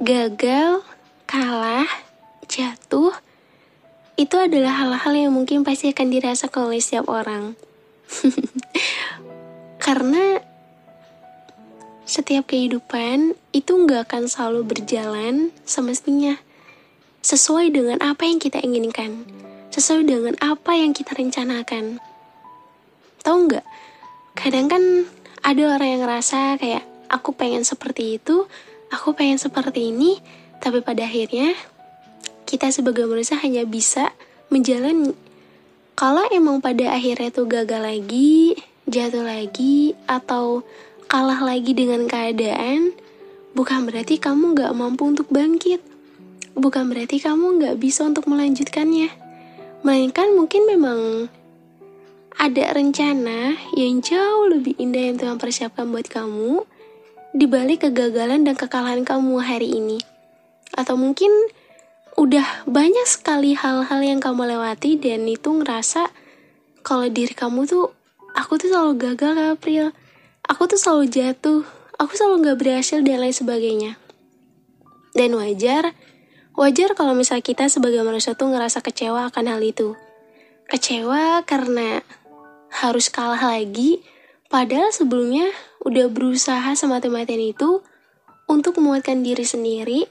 gagal, kalah, jatuh, itu adalah hal-hal yang mungkin pasti akan dirasakan oleh setiap orang. Karena setiap kehidupan itu gak akan selalu berjalan semestinya sesuai dengan apa yang kita inginkan, sesuai dengan apa yang kita rencanakan. Tahu gak? Kadang kan ada orang yang ngerasa kayak aku pengen seperti itu, aku pengen seperti ini, tapi pada akhirnya kita sebagai manusia hanya bisa menjalani. Kalau emang pada akhirnya tuh gagal lagi, jatuh lagi, atau kalah lagi dengan keadaan, bukan berarti kamu gak mampu untuk bangkit. Bukan berarti kamu gak bisa untuk melanjutkannya. Melainkan mungkin memang ada rencana yang jauh lebih indah yang Tuhan persiapkan buat kamu di balik kegagalan dan kekalahan kamu hari ini. Atau mungkin udah banyak sekali hal-hal yang kamu lewati dan itu ngerasa kalau diri kamu tuh, aku tuh selalu gagal April, aku tuh selalu jatuh, aku selalu gak berhasil dan lain sebagainya. Dan wajar kalau misalnya kita sebagai manusia tuh ngerasa kecewa akan hal itu. Kecewa karena harus kalah lagi, padahal sebelumnya udah berusaha semati-matian itu untuk menguatkan diri sendiri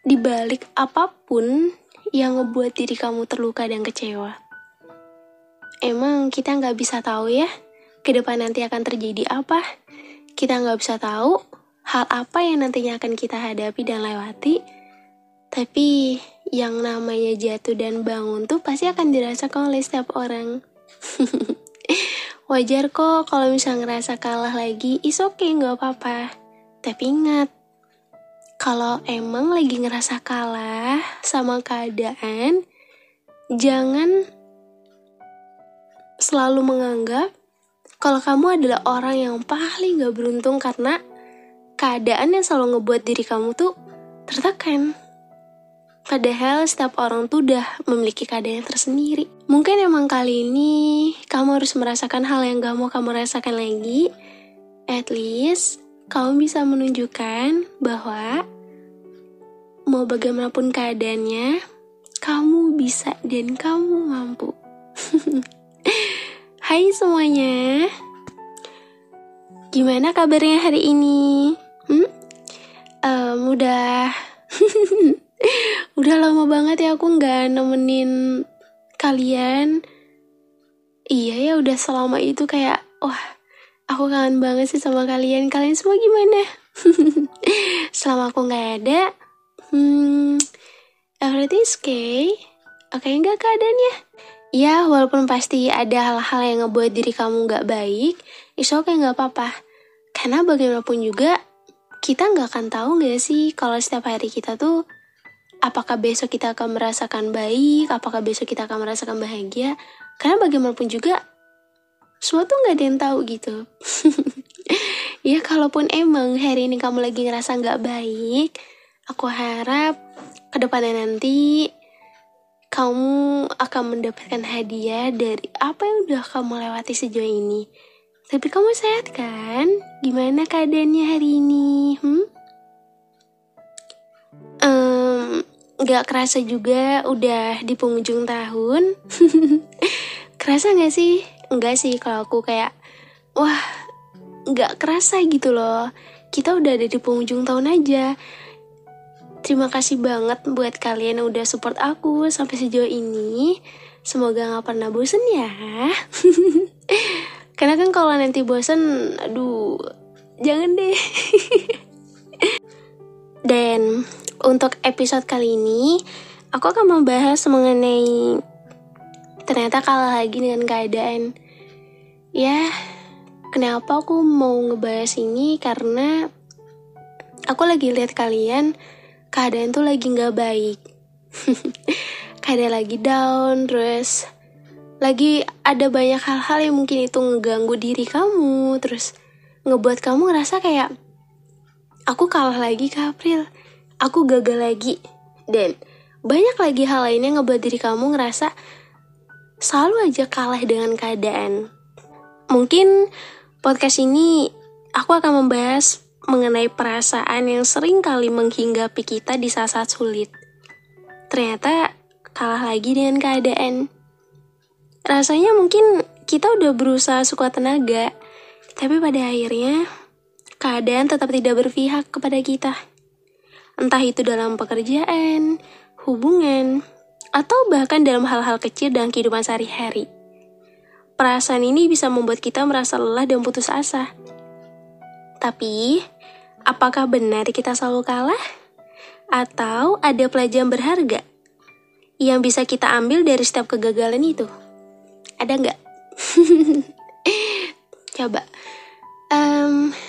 di balik apapun yang ngebuat diri kamu terluka dan kecewa. Emang kita gak bisa tahu ya, ke depan nanti akan terjadi apa. Kita gak bisa tahu hal apa yang nantinya akan kita hadapi dan lewati. Tapi yang namanya jatuh dan bangun tuh pasti akan dirasakan oleh setiap orang. Wajar kok kalau misalnya ngerasa kalah lagi, is okay, gak apa-apa. Tapi ingat, kalau emang lagi ngerasa kalah sama keadaan, jangan selalu menganggap kalau kamu adalah orang yang paling gak beruntung karena keadaan yang selalu ngebuat diri kamu tuh tertekan. Padahal setiap orang tuh udah memiliki keadaan tersendiri. Mungkin emang kali ini kamu harus merasakan hal yang gak mau kamu rasakan lagi. At least kamu bisa menunjukkan bahwa mau bagaimanapun keadaannya, kamu bisa dan kamu mampu. Hai semuanya, gimana kabarnya hari ini? Udah lama banget ya aku gak nemenin kalian. Iya ya, udah selama itu kayak, wah, aku kangen banget sih sama kalian. Kalian semua gimana? Selama aku gak ada, everything's okay. Oke gak keadaannya? Ya, walaupun pasti ada hal-hal yang ngebuat diri kamu gak baik, it's okay, gak apa-apa. Karena bagaimanapun juga, kita gak akan tahu gak sih kalau setiap hari kita tuh, apakah besok kita akan merasakan baik, apakah besok kita akan merasakan bahagia. Karena bagaimanapun juga, semua tuh gak ada yang tahu gitu. Ya, kalaupun emang hari ini kamu lagi ngerasa gak baik, aku harap kedepannya nanti kamu akan mendapatkan hadiah dari apa yang udah kamu lewati sejauh ini. Tapi kamu sehat kan? Gimana keadaannya hari ini? Gak kerasa juga udah di penghujung tahun. Kerasa gak sih? Enggak sih, kalau aku kayak, wah, gak kerasa gitu loh. Kita udah ada di penghujung tahun aja. Terima kasih banget buat kalian yang udah support aku sampai sejauh ini. Semoga gak pernah bosen ya. Karena kan kalau nanti bosen, aduh, jangan deh. Dan untuk episode kali ini, aku akan membahas mengenai ternyata kalah lagi dengan keadaan. Ya, kenapa aku mau ngebahas ini? Karena aku lagi lihat kalian, keadaan tuh lagi gak baik. Keadaan lagi down, terus lagi ada banyak hal-hal yang mungkin itu ngeganggu diri kamu, terus ngebuat kamu ngerasa kayak, aku kalah lagi ke April, aku gagal lagi. Dan banyak lagi hal lainnya ngebuat diri kamu ngerasa selalu aja kalah dengan keadaan. Mungkin podcast ini aku akan membahas mengenai perasaan yang sering kali menghinggapi kita di saat-saat sulit. Ternyata kalah lagi dengan keadaan. Rasanya mungkin kita udah berusaha sekuat tenaga, tapi pada akhirnya keadaan tetap tidak berpihak kepada kita. Entah itu dalam pekerjaan, hubungan, atau bahkan dalam hal-hal kecil dalam kehidupan sehari-hari. Perasaan ini bisa membuat kita merasa lelah dan putus asa. Tapi, apakah benar kita selalu kalah? Atau ada pelajaran berharga yang bisa kita ambil dari setiap kegagalan itu? Ada nggak? Coba.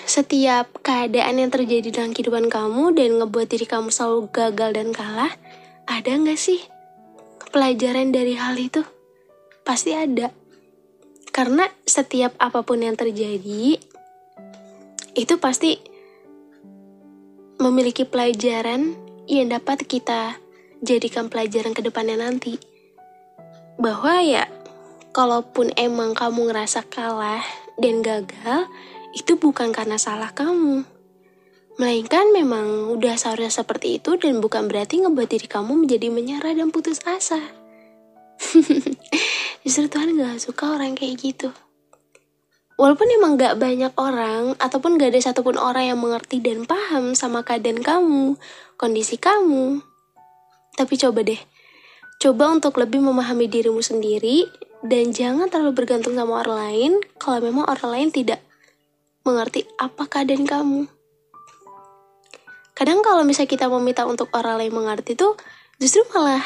Setiap keadaan yang terjadi dalam kehidupan kamu dan ngebuat diri kamu selalu gagal dan kalah, ada nggak sih pelajaran dari hal itu? Pasti ada. Karena setiap apapun yang terjadi, itu pasti memiliki pelajaran yang dapat kita jadikan pelajaran ke depannya nanti. Bahwa ya, kalaupun emang kamu ngerasa kalah dan gagal, itu bukan karena salah kamu. Melainkan memang udah seharusnya seperti itu dan bukan berarti ngebuat diri kamu menjadi menyerah dan putus asa. Justru Tuhan gak suka orang kayak gitu. Walaupun emang gak banyak orang, ataupun gak ada satupun orang yang mengerti dan paham sama keadaan kamu, kondisi kamu. Tapi coba deh, coba untuk lebih memahami dirimu sendiri, dan jangan terlalu bergantung sama orang lain, kalau memang orang lain tidak mengerti apa keadaan kamu. Kadang kalau misalnya kita meminta untuk orang lain mengerti tuh, justru malah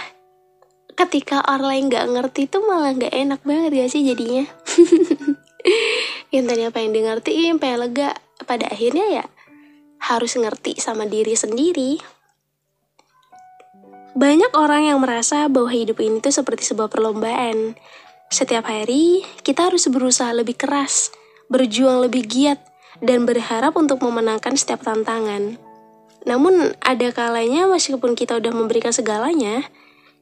ketika orang lain gak ngerti tuh malah gak enak banget ya sih jadinya. Yang tadinya pengen di ngertiin, pengen lega, pada akhirnya ya harus ngerti sama diri sendiri. Banyak orang yang merasa bahwa hidup ini tuh seperti sebuah perlombaan. Setiap hari kita harus berusaha lebih keras, berjuang lebih giat, dan berharap untuk memenangkan setiap tantangan. Namun ada kalanya meskipun kita udah memberikan segalanya,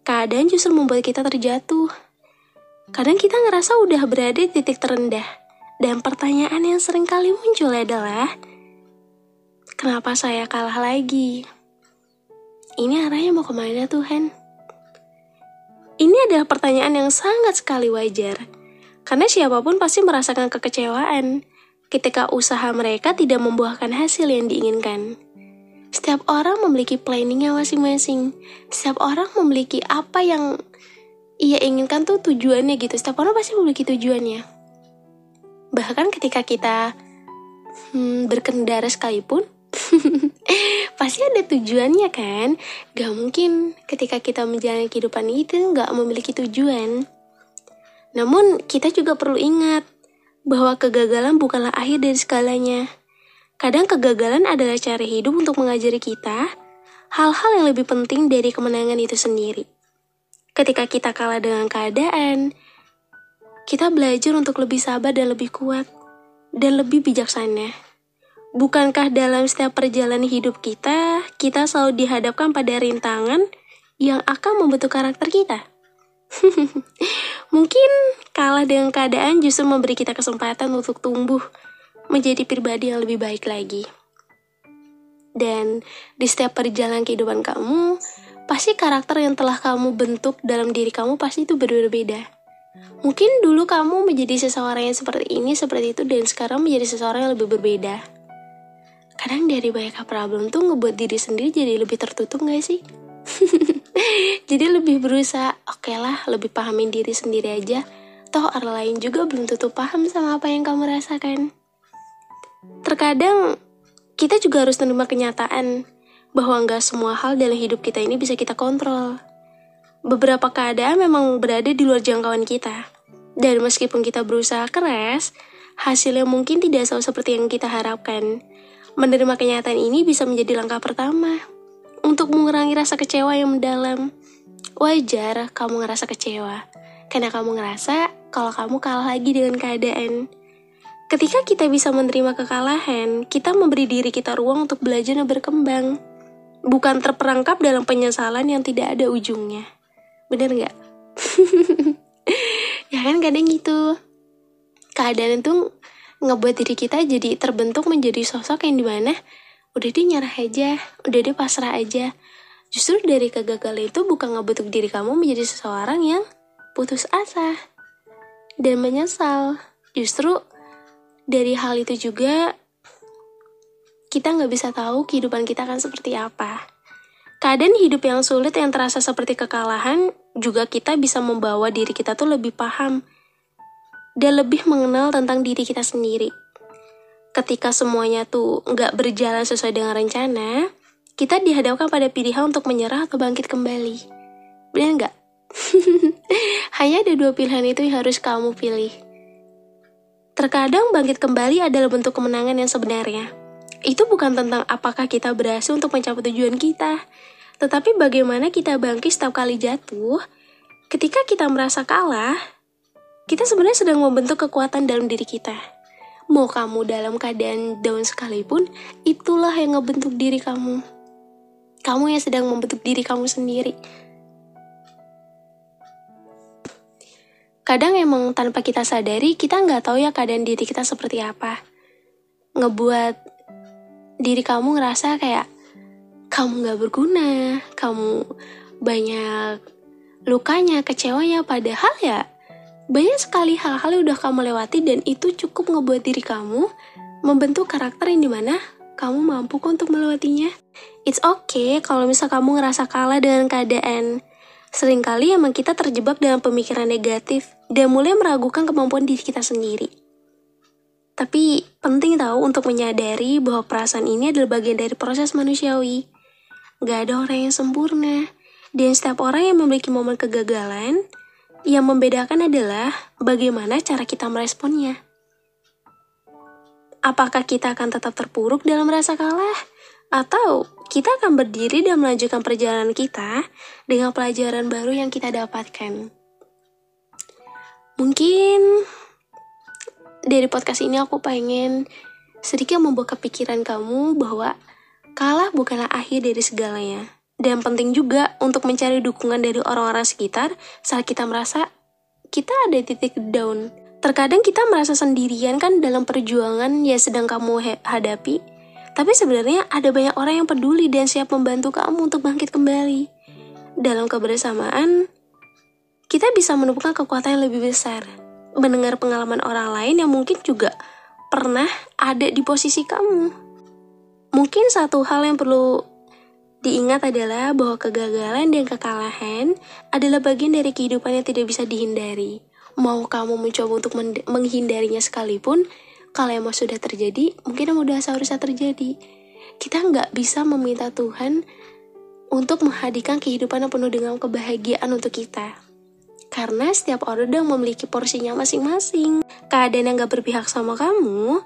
keadaan justru membuat kita terjatuh. Kadang kita ngerasa udah berada di titik terendah, dan pertanyaan yang sering kali muncul adalah, kenapa saya kalah lagi? Ini arahnya mau kemana Tuhan? Ini adalah pertanyaan yang sangat sekali wajar, karena siapapun pasti merasakan kekecewaan ketika usaha mereka tidak membuahkan hasil yang diinginkan. Setiap orang memiliki planningnya masing-masing. Setiap orang memiliki apa yang ia inginkan tuh tujuannya gitu. Setiap orang pasti memiliki tujuannya. Bahkan ketika kita berkendara sekalipun, pasti ada tujuannya kan. Gak mungkin ketika kita menjalani kehidupan itu gak memiliki tujuan. Namun kita juga perlu ingat bahwa kegagalan bukanlah akhir dari segalanya. Kadang kegagalan adalah cara hidup untuk mengajari kita hal-hal yang lebih penting dari kemenangan itu sendiri. Ketika kita kalah dengan keadaan, kita belajar untuk lebih sabar dan lebih kuat, dan lebih bijaksana. Bukankah dalam setiap perjalanan hidup kita selalu dihadapkan pada rintangan yang akan membentuk karakter kita? Mungkin kalah dengan keadaan justru memberi kita kesempatan untuk tumbuh menjadi pribadi yang lebih baik lagi. Dan di setiap perjalanan kehidupan kamu, pasti karakter yang telah kamu bentuk dalam diri kamu pasti itu berbeda-beda. Mungkin dulu kamu menjadi seseorang yang seperti ini, seperti itu, dan sekarang menjadi seseorang yang lebih berbeda. Kadang dari banyak problem tuh ngebuat diri sendiri jadi lebih tertutup gak sih? Jadi lebih berusaha, oke lah, lebih pahamin diri sendiri aja. Toh orang lain juga belum tentu paham sama apa yang kamu rasakan. Terkadang kita juga harus menerima kenyataan bahwa nggak semua hal dalam hidup kita ini bisa kita kontrol. Beberapa keadaan memang berada di luar jangkauan kita. Dan meskipun kita berusaha keras, hasilnya mungkin tidak selalu seperti yang kita harapkan. Menerima kenyataan ini bisa menjadi langkah pertama untuk mengurangi rasa kecewa yang mendalam. Wajar kamu ngerasa kecewa, karena kamu ngerasa kalau kamu kalah lagi dengan keadaan. Ketika kita bisa menerima kekalahan, kita memberi diri kita ruang untuk belajar dan berkembang. Bukan terperangkap dalam penyesalan yang tidak ada ujungnya. Bener gak? Ya kan kadang gitu. Keadaan itu ngebuat diri kita jadi terbentuk menjadi sosok yang dimana udah dia nyerah aja, udah dia pasrah aja. Justru dari kegagalan itu bukan ngebentuk diri kamu menjadi seseorang yang putus asa dan menyesal. Justru dari hal itu juga kita nggak bisa tahu kehidupan kita akan seperti apa. Keadaan hidup yang sulit yang terasa seperti kekalahan juga kita bisa membawa diri kita tuh lebih paham dan lebih mengenal tentang diri kita sendiri. Ketika semuanya tuh nggak berjalan sesuai dengan rencana, kita dihadapkan pada pilihan untuk menyerah atau bangkit kembali. Benar nggak? Hanya ada 2 pilihan itu yang harus kamu pilih. Terkadang bangkit kembali adalah bentuk kemenangan yang sebenarnya. Itu bukan tentang apakah kita berhasil untuk mencapai tujuan kita, tetapi bagaimana kita bangkit setiap kali jatuh. Ketika kita merasa kalah, kita sebenarnya sedang membentuk kekuatan dalam diri kita. Mau kamu dalam keadaan down sekalipun, itulah yang ngebentuk diri kamu. Kamu yang sedang membentuk diri kamu sendiri. Kadang emang tanpa kita sadari, kita nggak tahu ya keadaan diri kita seperti apa. Ngebuat diri kamu ngerasa kayak kamu nggak berguna, kamu banyak lukanya, kecewanya, padahal ya banyak sekali hal-hal yang udah kamu lewati dan itu cukup ngebuat diri kamu membentuk karakter yang dimana kamu mampu untuk melewatinya. It's okay kalau misal kamu ngerasa kalah dengan keadaan. Seringkali emang kita terjebak dalam pemikiran negatif dan mulai meragukan kemampuan diri kita sendiri. Tapi penting tahu untuk menyadari bahwa perasaan ini adalah bagian dari proses manusiawi. Gak ada orang yang sempurna, dan setiap orang yang memiliki momen kegagalan. Yang membedakan adalah bagaimana cara kita meresponnya. Apakah kita akan tetap terpuruk dalam rasa kalah? Atau kita akan berdiri dan melanjutkan perjalanan kita dengan pelajaran baru yang kita dapatkan? Mungkin dari podcast ini aku pengen sedikit membuka pikiran kamu bahwa kalah bukanlah akhir dari segalanya. Dan penting juga untuk mencari dukungan dari orang-orang sekitar saat kita merasa kita ada titik down. Terkadang kita merasa sendirian kan dalam perjuangan yang sedang kamu hadapi. Tapi sebenarnya ada banyak orang yang peduli dan siap membantu kamu untuk bangkit kembali. Dalam kebersamaan, kita bisa menemukan kekuatan yang lebih besar. Mendengar pengalaman orang lain yang mungkin juga pernah ada di posisi kamu. Mungkin satu hal yang perlu diingat adalah bahwa kegagalan dan kekalahan adalah bagian dari kehidupan yang tidak bisa dihindari. Mau kamu mencoba untuk menghindarinya sekalipun, kalau emang sudah terjadi, mungkin emang udah seharusnya terjadi. Kita nggak bisa meminta Tuhan untuk menghadirkan kehidupan yang penuh dengan kebahagiaan untuk kita. Karena setiap orang memiliki porsinya masing-masing. Keadaan yang nggak berpihak sama kamu,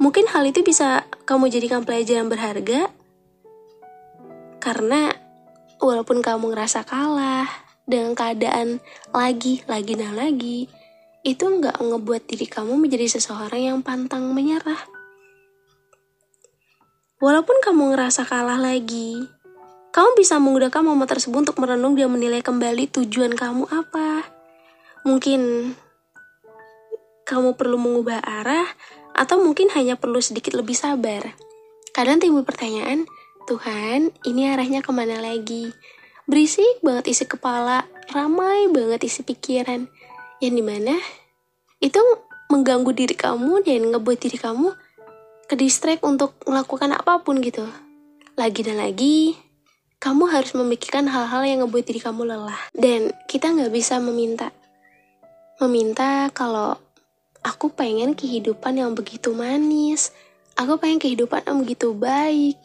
mungkin hal itu bisa kamu jadikan pelajaran berharga. Karena walaupun kamu ngerasa kalah dengan keadaan lagi, itu nggak ngebuat diri kamu menjadi seseorang yang pantang menyerah. Walaupun kamu ngerasa kalah lagi, kamu bisa menggunakan momen tersebut untuk merenung dan menilai kembali tujuan kamu apa. Mungkin kamu perlu mengubah arah, atau mungkin hanya perlu sedikit lebih sabar. Kadang timbul pertanyaan, Tuhan, ini arahnya kemana lagi? Berisik banget isi kepala, ramai banget isi pikiran. Yang dimana itu mengganggu diri kamu dan ngebuat diri kamu ke-distract untuk melakukan apapun gitu. Lagi dan lagi, kamu harus memikirkan hal-hal yang ngebuat diri kamu lelah. Dan kita gak bisa meminta kalau aku pengen kehidupan yang begitu manis, aku pengen kehidupan yang begitu baik.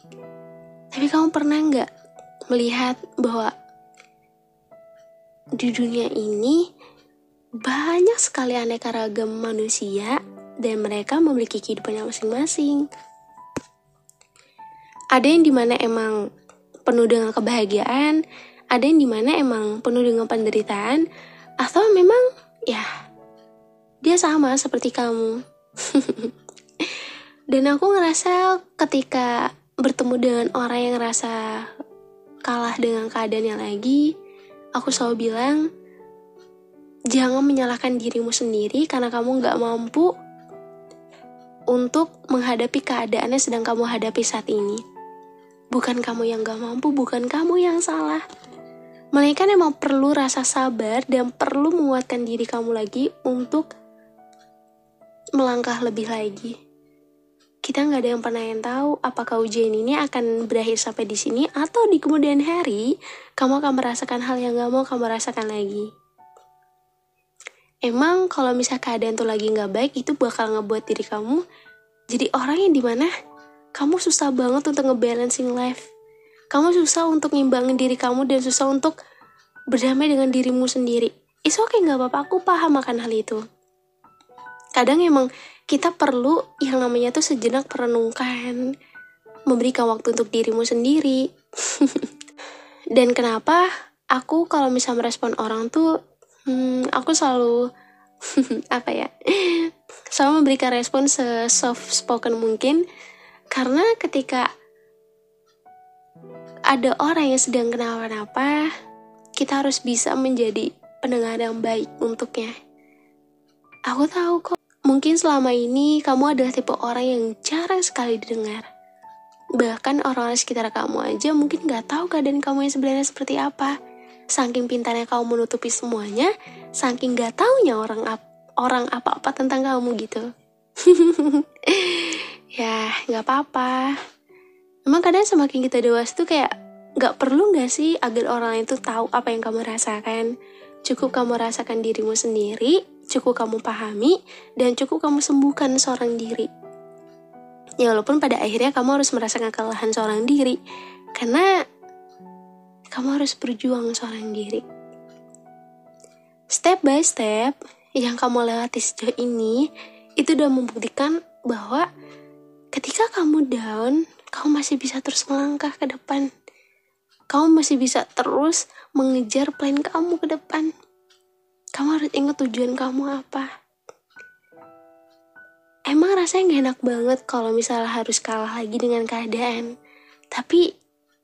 Tapi kamu pernah nggak melihat bahwa di dunia ini banyak sekali aneka ragam manusia dan mereka memiliki kehidupannya masing-masing. Ada yang dimana emang penuh dengan kebahagiaan, ada yang dimana emang penuh dengan penderitaan, atau memang ya dia sama seperti kamu. Dan aku ngerasa ketika bertemu dengan orang yang ngerasa kalah dengan keadaannya lagi, aku selalu bilang, jangan menyalahkan dirimu sendiri karena kamu gak mampu untuk menghadapi keadaan yang sedang kamu hadapi saat ini. Bukan kamu yang gak mampu, bukan kamu yang salah. Melainkan emang perlu rasa sabar dan perlu menguatkan diri kamu lagi untuk melangkah lebih lagi. Kita nggak ada yang pernah yang tahu apakah ujian ini akan berakhir sampai di sini atau di kemudian hari kamu akan merasakan hal yang nggak mau kamu rasakan lagi. Emang kalau misal keadaan tuh lagi nggak baik, itu bakal ngebuat diri kamu jadi orang yang dimana kamu susah banget untuk ngebalancing life. Kamu susah untuk ngimbangin diri kamu dan susah untuk berdamai dengan dirimu sendiri. It's okay, gak apa-apa, aku paham akan hal itu. Kadang emang kita perlu yang namanya tuh sejenak merenungkan, memberikan waktu untuk dirimu sendiri. Dan kenapa aku kalau misal merespon orang tuh, aku selalu, selalu memberikan respon se-soft spoken mungkin. Karena ketika ada orang yang sedang kenapa-napa, kita harus bisa menjadi pendengar yang baik untuknya. Aku tahu kok, mungkin selama ini kamu adalah tipe orang yang jarang sekali didengar. Bahkan orang-orang sekitar kamu aja mungkin gak tahu keadaan kamu yang sebenarnya seperti apa. Saking pintarnya kamu menutupi semuanya, saking gak taunya orang apa-apa tentang kamu gitu. Ya, gak apa-apa. Emang kadang semakin kita dewasa tuh kayak gak perlu gak sih agar orang lain tuh tahu apa yang kamu rasakan. Cukup kamu rasakan dirimu sendiri, cukup kamu pahami, dan cukup kamu sembuhkan seorang diri. Ya walaupun pada akhirnya kamu harus merasakan kelelahan seorang diri, karena kamu harus berjuang seorang diri. Step by step yang kamu lewati sejauh ini, itu udah membuktikan bahwa ketika kamu down, kamu masih bisa terus melangkah ke depan. Kamu masih bisa terus mengejar plan kamu ke depan. Kamu harus ingat tujuan kamu apa. Emang rasanya gak enak banget kalau misalnya harus kalah lagi dengan keadaan. Tapi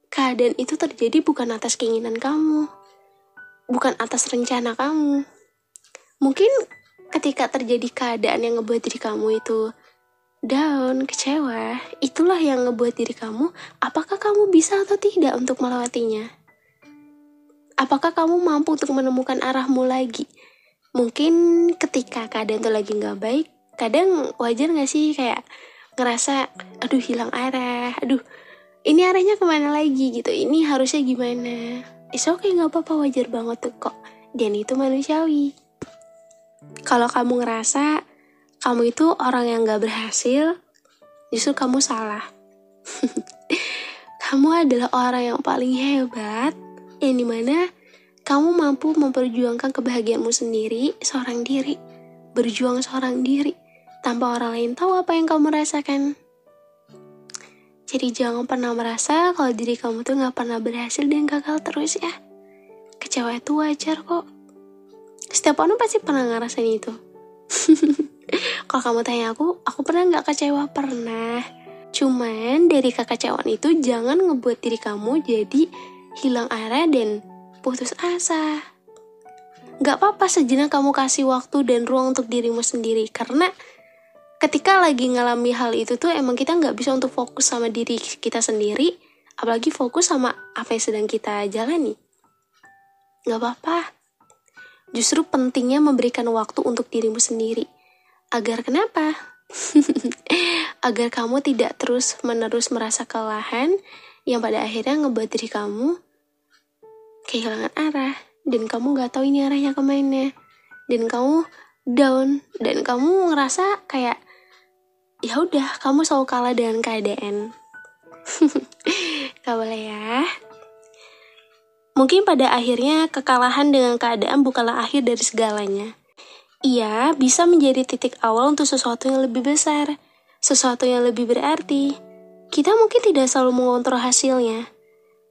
keadaan itu terjadi bukan atas keinginan kamu, bukan atas rencana kamu. Mungkin ketika terjadi keadaan yang ngebuat diri kamu itu down, kecewa, itulah yang ngebuat diri kamu, apakah kamu bisa atau tidak untuk melewatinya? Apakah kamu mampu untuk menemukan arahmu lagi? Mungkin ketika keadaan itu lagi gak baik, kadang wajar gak sih kayak ngerasa, aduh hilang arah, aduh ini arahnya kemana lagi gitu, ini harusnya gimana? It's okay, gak apa-apa, wajar banget tuh kok, dan itu manusiawi. Kalau kamu ngerasa kamu itu orang yang gak berhasil, justru kamu salah. Kamu adalah orang yang paling hebat, yang dimana kamu mampu memperjuangkan kebahagiaanmu sendiri, seorang diri. Berjuang seorang diri, tanpa orang lain tahu apa yang kamu rasakan. Jadi jangan pernah merasa kalau diri kamu tuh gak pernah berhasil dan gagal terus ya. Kecewa itu wajar kok. Setiap orang pasti pernah ngerasain itu. Kalau kamu tanya aku pernah gak kecewa? Pernah. Cuman dari kekecewaan itu jangan ngebuat diri kamu jadi hilang arah dan putus asa. Gak apa-apa sejenak kamu kasih waktu dan ruang untuk dirimu sendiri. Karena ketika lagi ngalami hal itu tuh emang kita gak bisa untuk fokus sama diri kita sendiri. Apalagi fokus sama apa yang sedang kita jalani. Gak apa-apa. Justru pentingnya memberikan waktu untuk dirimu sendiri. Agar kenapa? Agar kamu tidak terus-menerus merasa kelelahan yang pada akhirnya ngebuat diri kamu kehilangan arah dan kamu gak tahu ini arahnya kemana, dan kamu down dan kamu ngerasa kayak ya udah kamu selalu kalah dengan keadaan. Gak boleh ya. Mungkin pada akhirnya kekalahan dengan keadaan bukanlah akhir dari segalanya. Ia bisa menjadi titik awal untuk sesuatu yang lebih besar, sesuatu yang lebih berarti. Kita mungkin tidak selalu mengontrol hasilnya,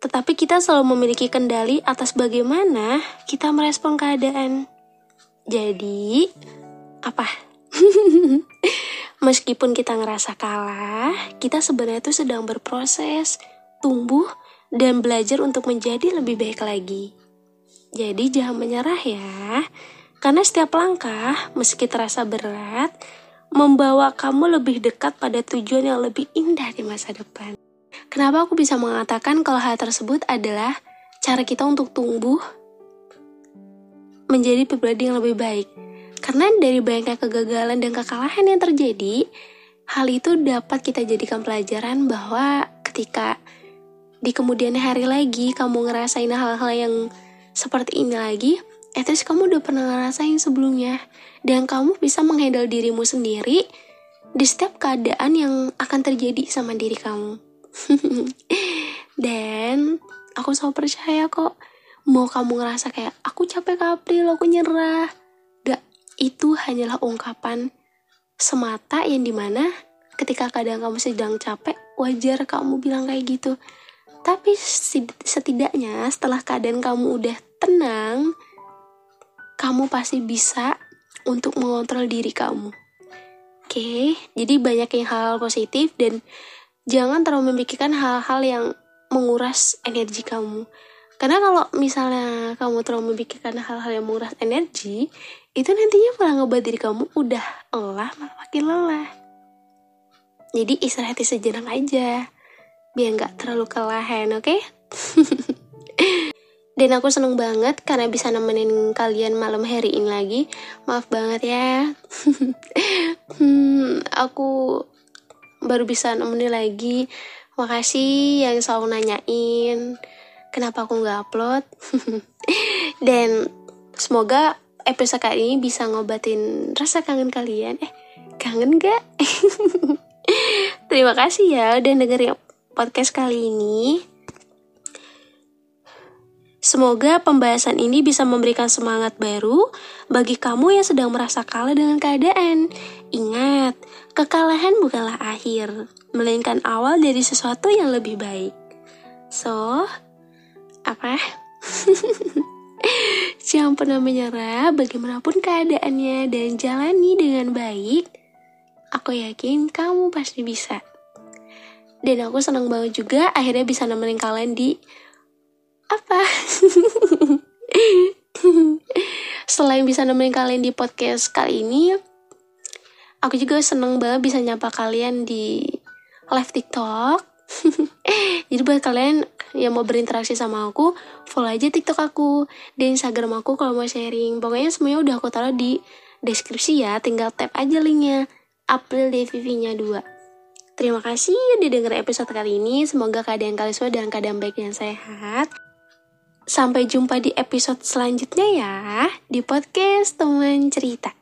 tetapi kita selalu memiliki kendali atas bagaimana kita merespon keadaan. Jadi, apa? Meskipun kita ngerasa kalah, kita sebenarnya itu sedang berproses, tumbuh, dan belajar untuk menjadi lebih baik lagi. Jadi jangan menyerah ya. Karena setiap langkah, meski terasa berat, membawa kamu lebih dekat pada tujuan yang lebih indah di masa depan. Kenapa aku bisa mengatakan kalau hal tersebut adalah cara kita untuk tumbuh menjadi pribadi yang lebih baik? Karena dari banyaknya kegagalan dan kekalahan yang terjadi, hal itu dapat kita jadikan pelajaran bahwa ketika di kemudian hari lagi kamu ngerasain hal-hal yang seperti ini lagi, terus kamu udah pernah ngerasain sebelumnya, dan kamu bisa menghandle dirimu sendiri di setiap keadaan yang akan terjadi sama diri kamu. Dan aku selalu percaya kok, mau kamu ngerasa kayak aku capek Kak April, aku nyerah, gak, itu hanyalah ungkapan semata yang dimana ketika keadaan kamu sedang capek, wajar kamu bilang kayak gitu. Tapi setidaknya setelah keadaan kamu udah tenang, kamu pasti bisa untuk mengontrol diri kamu. Oke, jadi banyak yang hal-hal positif dan jangan terlalu memikirkan hal-hal yang menguras energi kamu. Karena kalau misalnya kamu terlalu memikirkan hal-hal yang menguras energi, itu nantinya malah ngebuat diri kamu udah lelah, malah makin lelah. Jadi istirahat sejenak aja, biar gak terlalu kelelahan, oke? Dan aku seneng banget karena bisa nemenin kalian malam hari ini lagi. Maaf banget ya. Aku baru bisa nemenin lagi. Makasih yang selalu nanyain kenapa aku gak upload. Dan semoga episode kali ini bisa ngobatin rasa kangen kalian. Kangen gak? Terima kasih ya udah dengerin podcast kali ini. Semoga pembahasan ini bisa memberikan semangat baru bagi kamu yang sedang merasa kalah dengan keadaan. Ingat, kekalahan bukanlah akhir, melainkan awal dari sesuatu yang lebih baik. So, jangan pernah menyerah bagaimanapun keadaannya dan jalani dengan baik. Aku yakin kamu pasti bisa. Dan aku senang banget juga akhirnya bisa nemenin kalian di selain bisa nemenin kalian di podcast kali ini, aku juga seneng banget bisa nyapa kalian di live TikTok. Jadi buat kalian yang mau berinteraksi sama aku, follow aja TikTok aku dan Instagram aku kalau mau sharing. Pokoknya semuanya udah aku taruh di deskripsi ya, tinggal tap aja linknya. April DVV-nya 2. Terima kasih udah denger episode kali ini. Semoga keadaan kalian semua dalam keadaan baik dan sehat. Sampai jumpa di episode selanjutnya ya, di podcast Teman Cerita.